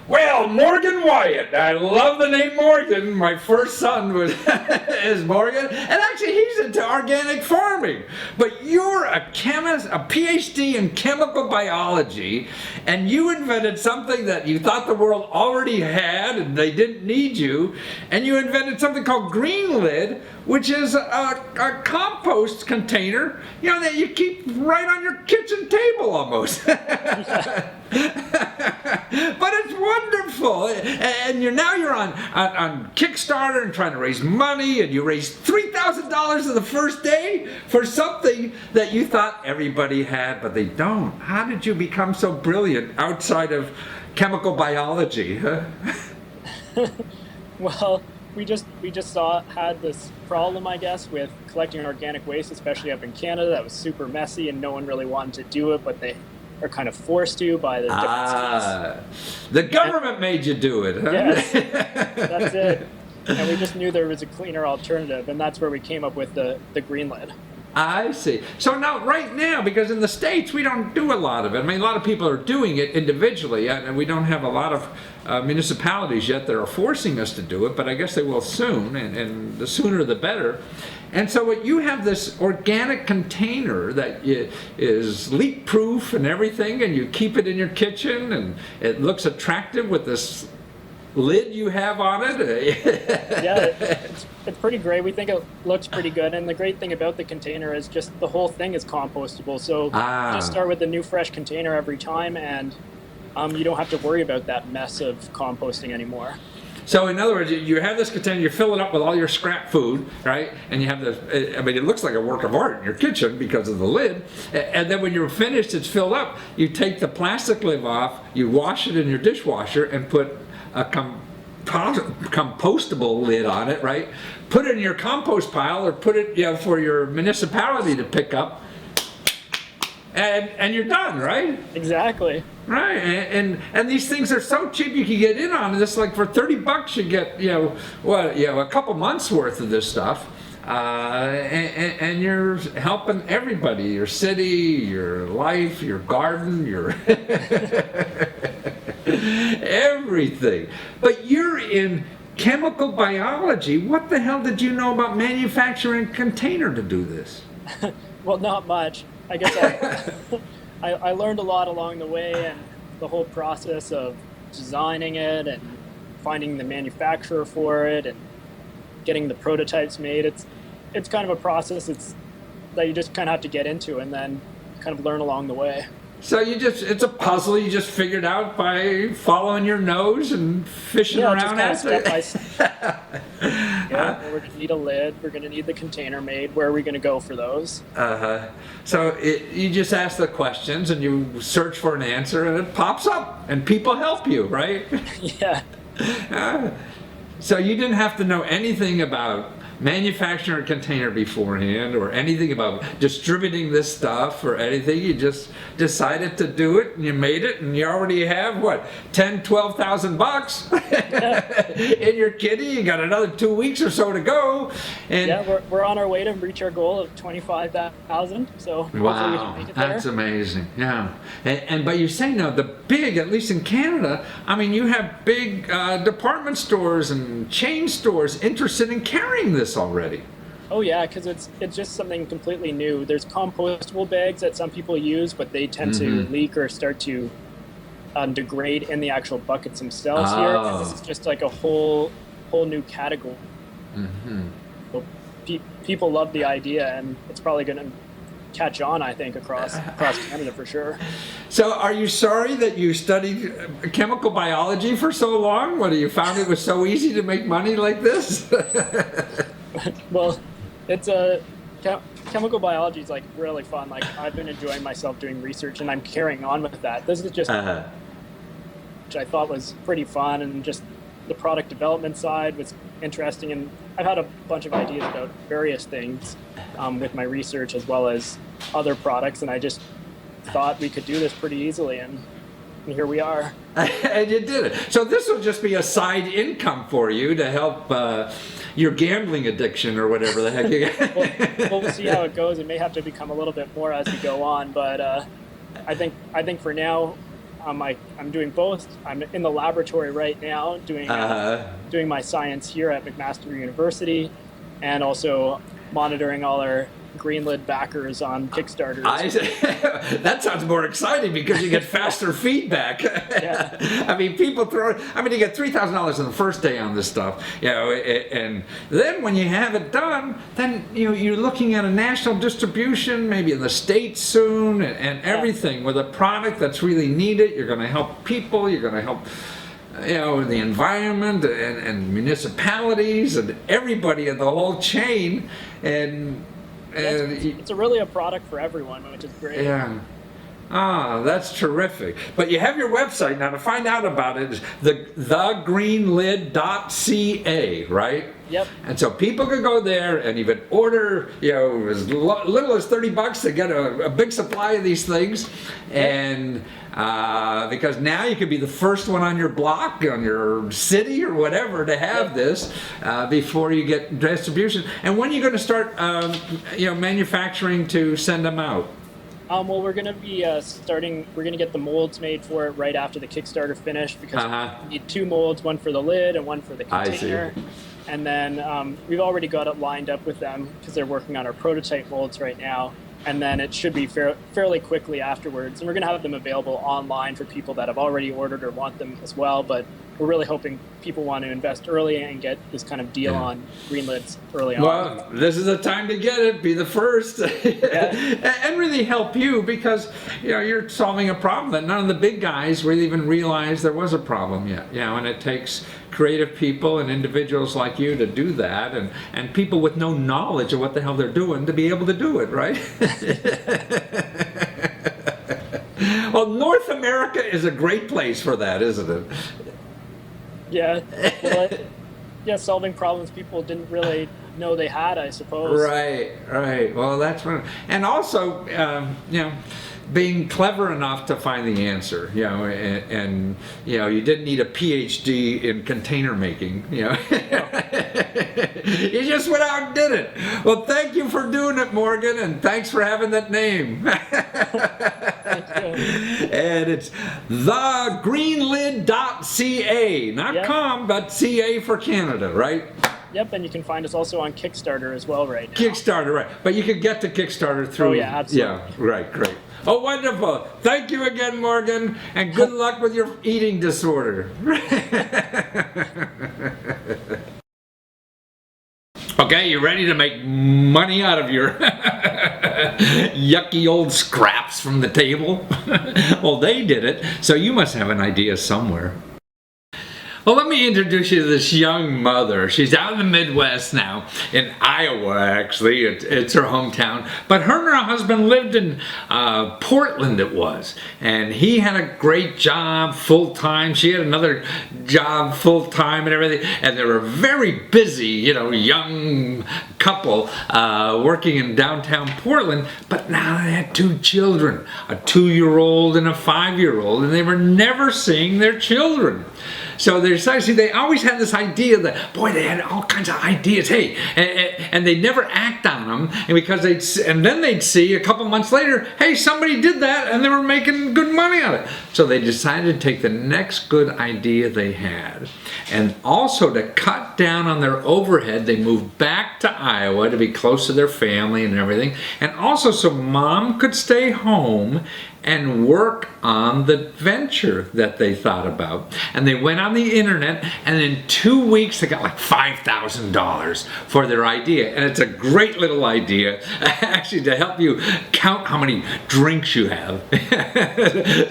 Well, Morgan Wyatt. I love the name Morgan. My first son is Morgan. And actually, he's into organic farming. But you're a chemist, a PhD in chemical biology, and you invented something that you thought the world already had and they didn't need you. And you invented something called green lid, which is a compost container, that you keep right on your kitchen table almost. But it's wonderful, and you're on Kickstarter and trying to raise money, and you raised $3,000 in the first day for something that you thought everybody had, but they don't. How did you become so brilliant outside of chemical biology? Huh? Well, we just had this problem, I guess, with collecting organic waste, especially up in Canada. That was super messy, and no one really wanted to do it, but they are kind of forced to by the different states. The government made you do it, huh? Yes, that's it. And we just knew there was a cleaner alternative, and that's where we came up with the green lid. I see. So now, right now, because in the States we don't do a lot of it. I mean, a lot of people are doing it individually, and we don't have a lot of municipalities yet that are forcing us to do it, but I guess they will soon, and the sooner the better. And so what you have this organic container that is leak-proof and everything, and you keep it in your kitchen, and it looks attractive with this lid you have on it. Yeah, it's pretty great. We think it looks pretty good, and the great thing about the container is just the whole thing is compostable. So just start with a new fresh container every time, and you don't have to worry about that mess of composting anymore. So in other words, you have this container, you fill it up with all your scrap food, right? And you have this, I mean, it looks like a work of art in your kitchen because of the lid. And then when you're finished, it's filled up. You take the plastic lid off, you wash it in your dishwasher, and put a compostable lid on it, right? Put it in your compost pile, or put it, for your municipality to pick up, and you're done, right? Exactly. Right, and these things are so cheap you can get in on this. Like for $30, you get a couple months worth of this stuff, and you're helping everybody, your city, your life, your garden, your everything. But you're in chemical biology. What the hell did you know about manufacturing a container to do this? Well, not much. I guess I learned a lot along the way, and the whole process of designing it and finding the manufacturer for it and getting the prototypes made. It's kind of a process that you just kind of have to get into and then kind of learn along the way. So it's a puzzle you just figured out by following your nose and fishing around just at step by step. We're going to need a lid. We're going to need the container made. Where are we going to go for those? So you just ask the questions and you search for an answer and it pops up and people help you, right? Yeah. So you didn't have to know anything about manufacturing a container beforehand or anything about distributing this stuff or anything. You just decided to do it and you made it, and you already have what, $10,000-$12,000 in your kitty. You got another 2 weeks or so to go, and yeah, we're on our way to reach our goal of 25,000. So hopefully we can make it there. That's amazing. Yeah, and but you're saying now the big, at least in Canada, I mean, you have big department stores and chain stores interested in carrying this already. Oh yeah, because it's just something completely new. There's compostable bags that some people use, but they tend to leak or start to degrade in the actual buckets themselves here. And this is just like a whole new category. So people love the idea, and it's probably going to catch on, I think, across Canada for sure. So are you sorry that you studied chemical biology for so long? What, you found it was so easy to make money like this? Well, it's chemical biology is like really fun. Like, I've been enjoying myself doing research, and I'm carrying on with that. This is just which I thought was pretty fun, and just the product development side was interesting. And I've had a bunch of ideas about various things with my research as well as other products, and I just thought we could do this pretty easily, and here we are. And you did it. So this will just be a side income for you to help your gambling addiction or whatever the heck you got. We'll see how it goes. It may have to become a little bit more as we go on, but I think for now, I'm doing both. I'm in the laboratory right now doing my science here at McMaster University, and also monitoring all our green lid backers on Kickstarter. That sounds more exciting because you get faster feedback. Yeah. I mean, people you get $3,000 on the first day on this stuff, and then when you have it done, then you're looking at a national distribution, maybe in the States soon, and everything with a product that's really needed. You're going to help people. You're going to help the environment and municipalities and everybody in the whole chain, and it's really a product for everyone, which is great. Yeah. Ah, that's terrific. But you have your website now. To find out about it is thegreenlid.ca, right? Yep. And so people could go there and even order, as little as $30 to get a big supply of these things. And because now you could be the first one on your block, on your city or whatever to have this before you get distribution. And when are you going to start, manufacturing to send them out? Well, we're going to be we're going to get the molds made for it right after the Kickstarter finish, because we need 2 molds, one for the lid and one for the container. I see. And then we've already got it lined up with them because they're working on our prototype molds right now. And then it should be fairly quickly afterwards. And we're going to have them available online for people that have already ordered or want them as well. But we're really hoping people want to invest early and get this kind of deal on green lids early on. Well, this is the time to get it. Be the first. And really help you, because you're solving a problem that none of the big guys really even realized there was a problem yet. And it takes creative people and individuals like you to do that, and people with no knowledge of what the hell they're doing to be able to do it, right? Well, North America is a great place for that, isn't it? Yeah. Well, solving problems people didn't really know they had, I suppose. Right. Well, that's one. And also, being clever enough to find the answer, and you didn't need a PhD in container making, You just went out and did it. Well, thank you for doing it, Morgan, and thanks for having that name. And it's thegreenlid.ca, not com, but CA for Canada, right? Yep, and you can find us also on Kickstarter as well right now. Kickstarter, right. But you could get to Kickstarter through... Oh, yeah, absolutely. Yeah, right, great. Oh, wonderful. Thank you again, Morgan, and good luck with your eating disorder. Okay, you ready to make money out of your yucky old scraps from the table? Well, they did it, so you must have an idea somewhere. Well, let me introduce you to this young mother. She's out in the Midwest now, in Iowa, actually. It's her hometown. But her and her husband lived in Portland, it was. And he had a great job, full-time. She had another job, full-time and everything. And they were very busy, young couple working in downtown Portland. But now they had 2 children, a 2-year-old and a 5-year-old. And they were never seeing their children. So they always had this idea that, boy, they had all kinds of ideas, hey, and they'd never act on them, and then they'd see a couple months later, hey, somebody did that, and they were making good money on it. So they decided to take the next good idea they had, and also to cut down on their overhead, they moved back to Iowa to be close to their family and everything, and also so mom could stay home and work on the venture that they thought about. And they went on the internet, and in 2 weeks they got like $5,000 for their idea. And it's a great little idea, actually, to help you count how many drinks you have.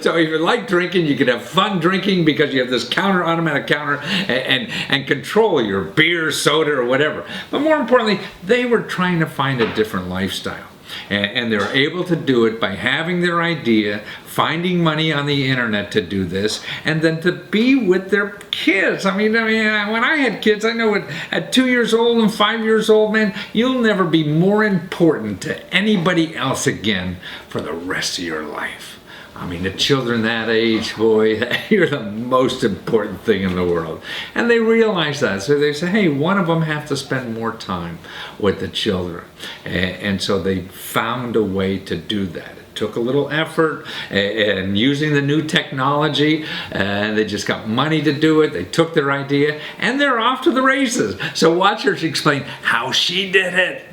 So if you like drinking, you can have fun drinking because you have this automatic counter, and control your beer, soda, or whatever. But more importantly, they were trying to find a different lifestyle. And they were able to do it by having their idea, finding money on the internet to do this, and then to be with their kids. I mean, when I had kids, I know at 2 years old and 5 years old, man, you'll never be more important to anybody else again for the rest of your life. I mean, the children that age, boy, you're the most important thing in the world. And they realize that. So they say, hey, one of them have to spend more time with the children. And so they found a way to do that. It took a little effort and using the new technology, and they just got money to do it. They took their idea, and they're off to the races. So watch her explain how she did it.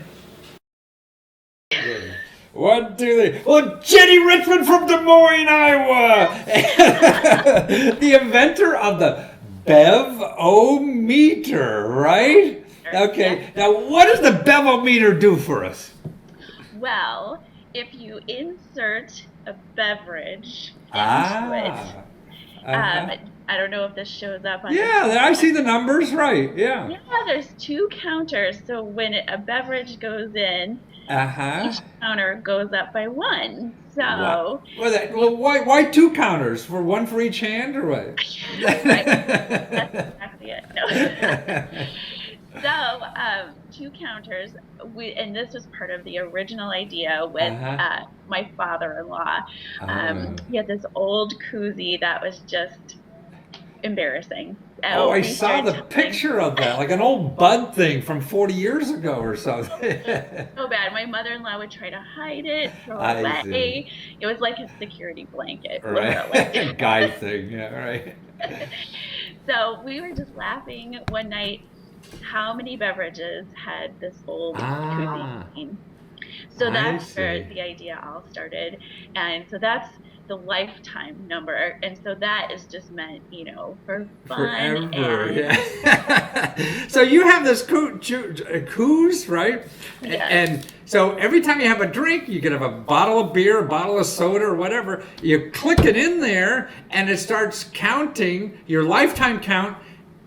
1, 2, 3. Well, Jenny Richmond from Des Moines, Iowa, the inventor of the Bevometer, right? Okay. Now, what does the Bevometer do for us? Well, if you insert a beverage into it, I don't know if this shows up on Yeah, I see the numbers, right? Yeah. Yeah, there's 2 counters. So when a beverage goes in, each counter goes up by 1. So why 2 counters? For 1 for each hand, or what? Right. That's exactly it. No. So 2 counters. And this was part of the original idea with my father-in-law. He had this old koozie that was just embarrassing. Oh, I saw the picture of that, like an old Bud thing from 40 years ago or something. So bad. My mother-in-law would try to hide it, throw it away. It was like a security blanket. Right. Guy thing, yeah, right. So we were just laughing one night how many beverages had this old koozie. So that's where the idea all started. And so that's the lifetime number, and so that is just meant, for fun. Forever, yeah. So you have this coos, right? Yes. And so every time you have a drink, you can have a bottle of beer, a bottle of soda, or whatever. You click it in there, and it starts counting your lifetime count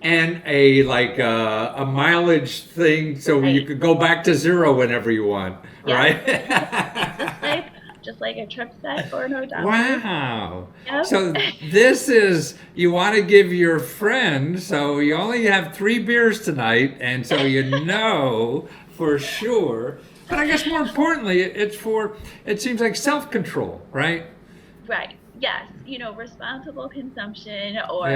and a mileage thing, so you could go back to 0 whenever you want, right? Just like a trip set or no doubt. Wow. Yep. So this is, you want to give your friend, so you only have 3 beers tonight, and so for sure. But I guess more importantly, it seems like self-control, right? Right. Yes. Responsible consumption or,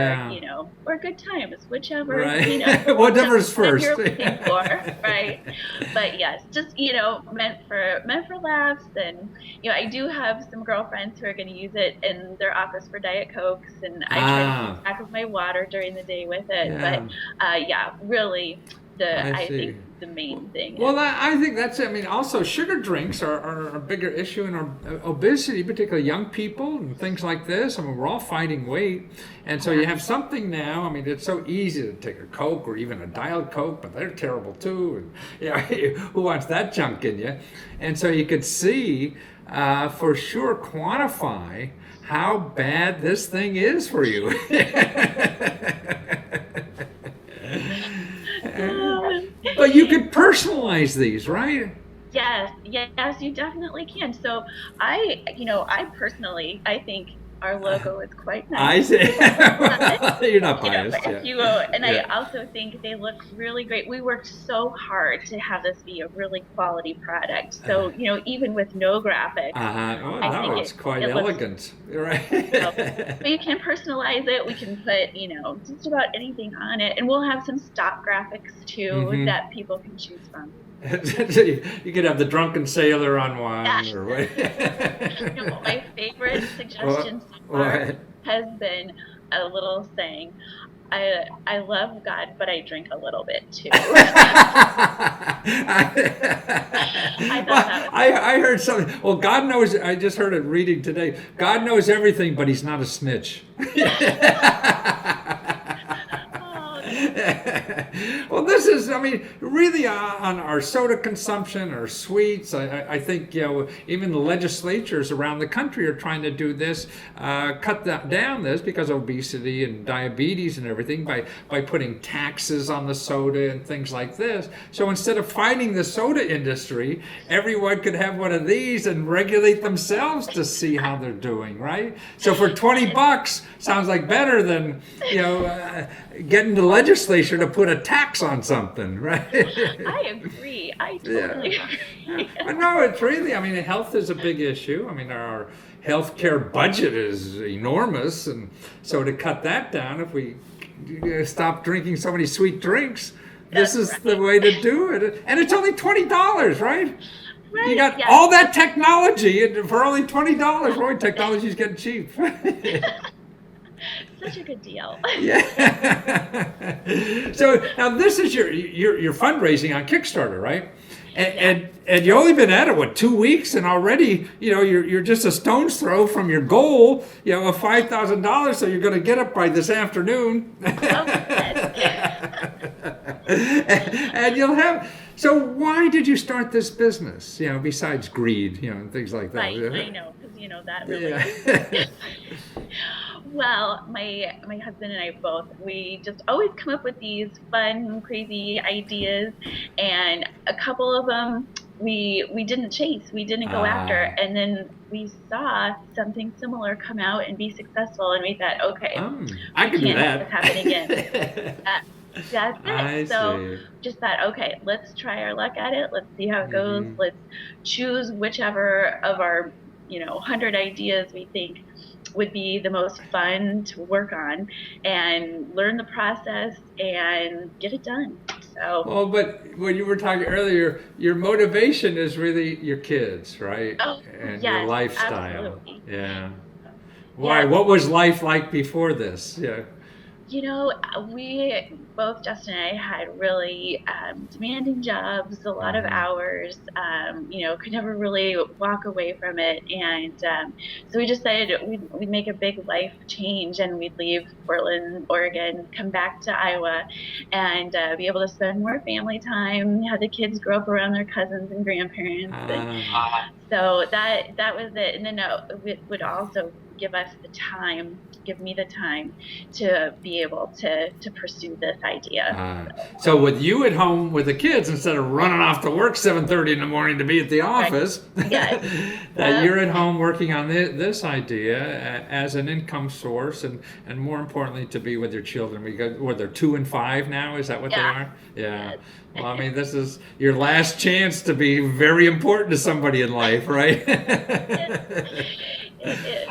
or good times, whichever, right. Whatever's first. You're looking for, right? But yes, just, meant for laughs. And, I do have some girlfriends who are going to use it in their office for Diet Cokes, and I try to keep track of my water during the day with it. Yeah. But, really, I think the main thing. Well, I think that's it. I mean, also sugar drinks are a bigger issue in our obesity, particularly young people and things like this. I mean, we're all fighting weight. And so you have something now. I mean, it's so easy to take a Coke or even a Diet Coke, but they're terrible too. And who wants that junk in you? And so you could see, for sure, quantify how bad this thing is for you. But you could personalize these, right? Yes, you definitely can. So I personally, I think our logo is quite nice. I see. You're not biased. I also think they look really great. We worked so hard to have this be a really quality product. So, even with no graphics. It's quite elegant. Right. But you can personalize it. We can put, just about anything on it. And we'll have some stock graphics too that people can choose from. You could have the drunken sailor on one. Or what? My favorite suggestion so far has been a little saying, I love God, but I drink a little bit too. I heard something. Well, God knows, I just heard it reading today. God knows everything, but he's not a snitch. Well, this is, really on our soda consumption, our sweets. I think, even the legislatures around the country are trying to do this, cut down this because of obesity and diabetes and everything by putting taxes on the soda and things like this. So instead of fighting the soda industry, everyone could have one of these and regulate themselves to see how they're doing, right? So for $20, sounds like better than, getting the legislature to put a tax on something, right? I agree. I totally agree. No, it's really, health is a big issue. Our healthcare budget is enormous, and so to cut that down, if we stop drinking so many sweet drinks, this is the way to do it. And it's only $20, right? Right, you got all that technology for only $20. Boy, technology's getting cheap. such a good deal. Yeah. So now this is your fundraising on Kickstarter, right? And you've only been at it, what, 2 weeks, and already, you're just a stone's throw from your goal, of $5,000. So you're going to get it by this afternoon. And you'll have. So why did you start this business? Besides greed, and things like that. Right, I know, because that really. Yeah. Well, my husband and I both, we just always come up with these fun, crazy ideas, and a couple of them we didn't chase, we didn't go after, and then we saw something similar come out and be successful, and we thought, okay, I can do that. This happen again. That's it. So just thought, okay, let's try our luck at it. Let's see how it goes. Let's choose whichever of our 100 ideas we think would be the most fun to work on, and learn the process and get it done. So. Well, but when you were talking earlier, your motivation is really your kids, right? Oh, and yes, your lifestyle. absolutely. Yeah. Why? Yeah. What was life like before this? Yeah. We both, Justin and I, had really demanding jobs, a lot of hours, could never really walk away from it. And so we decided we'd make a big life change, and we'd leave Portland, Oregon, come back to Iowa, and be able to spend more family time, have the kids grow up around their cousins and grandparents. So that was it. And then it would also give me the time to be able to pursue this idea. So with you at home with the kids, instead of running off to work 7:30 in the morning to be at the office, yes. You're at home working on this idea as an income source, and more importantly, to be with your children. They're 2 and 5 now. Is that what they are? Yeah. Yes. Well, I mean, this is your last chance to be very important to somebody in life, right? It is.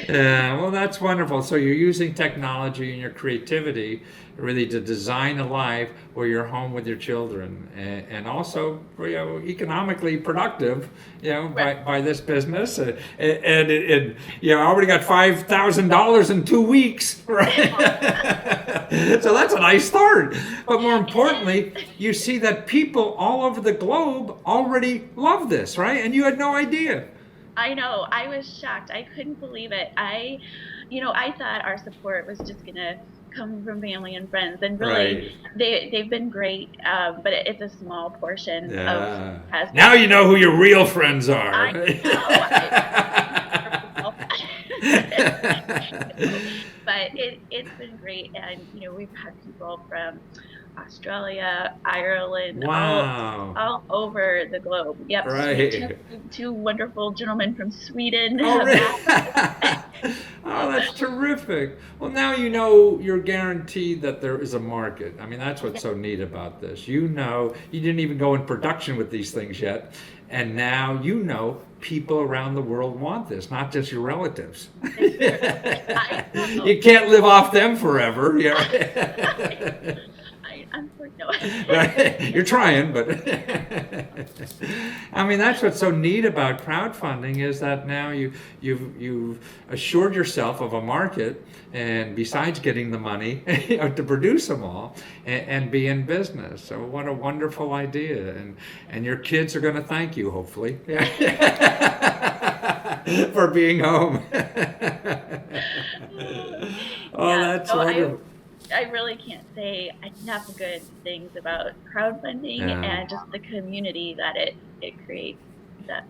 Yeah, well, that's wonderful. So you're using technology and your creativity really to design a life where you're home with your children, and also economically productive, by this business. And I already got $5,000 in 2 weeks, right? So that's a nice start. But more importantly, you see that people all over the globe already love this, right? And you had no idea. I know. I was shocked. I couldn't believe it. I thought our support was just gonna come from family and friends, and really, they've been great. But it's a small portion. Yeah. Of. Now you know who your real friends are. I know. But it's been great, and we've had people from Australia, Ireland, all over the globe. Yep. Right. Two wonderful gentlemen from Sweden. Oh, really? Oh, that's terrific. Well, now you're guaranteed that there is a market. I mean, that's what's so neat about this. You didn't even go in production with these things yet, and now people around the world want this, not just your relatives. You can't live off them forever. Yeah. Right. You're trying, but I mean, that's what's so neat about crowdfunding, is that now you've assured yourself of a market, and besides getting the money to produce them all and be in business. So what a wonderful idea, and your kids are going to thank you, hopefully, for being home. That's wonderful. I really can't say enough good things about crowdfunding and just the community that it creates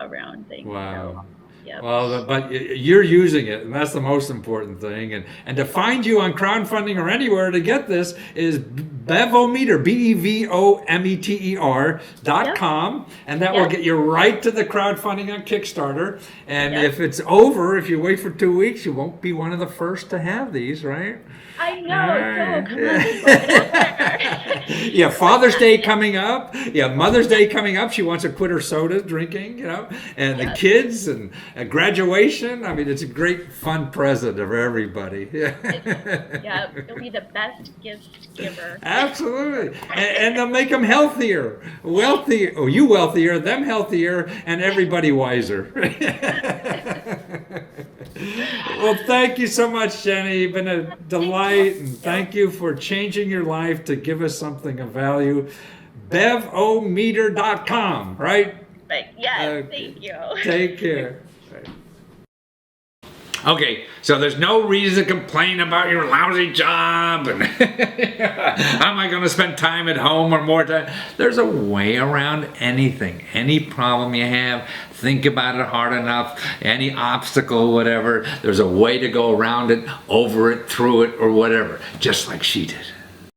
around things. Wow. So, yep. Well, but you're using it, and that's the most important thing. And to find you on crowdfunding or anywhere to get this is Bevometer, BEVOMETER.com, and that will get you right to the crowdfunding on Kickstarter. And if it's over, if you wait for 2 weeks, you won't be one of the first to have these, right? I know. So Yeah, Father's Day coming up. Yeah, Mother's Day coming up. She wants to quit her soda drinking, and the kids and graduation. I mean, it's a great, fun present for everybody. Yeah, it'll be the best gift giver. Absolutely, and they'll make them healthier, wealthier. Oh, you wealthier, them healthier, and everybody wiser. Well, thank you so much, Jenny. You've been a delight, and thank you for changing your life to give us something of value. bevometer.com, right? Right. Yes. Thank you. Take care. Okay, so there's no reason to complain about your lousy job and how am I going to spend time at home or more time? There's a way around anything. Any problem you have, think about it hard enough, any obstacle, whatever, there's a way to go around it, over it, through it, or whatever, just like she did.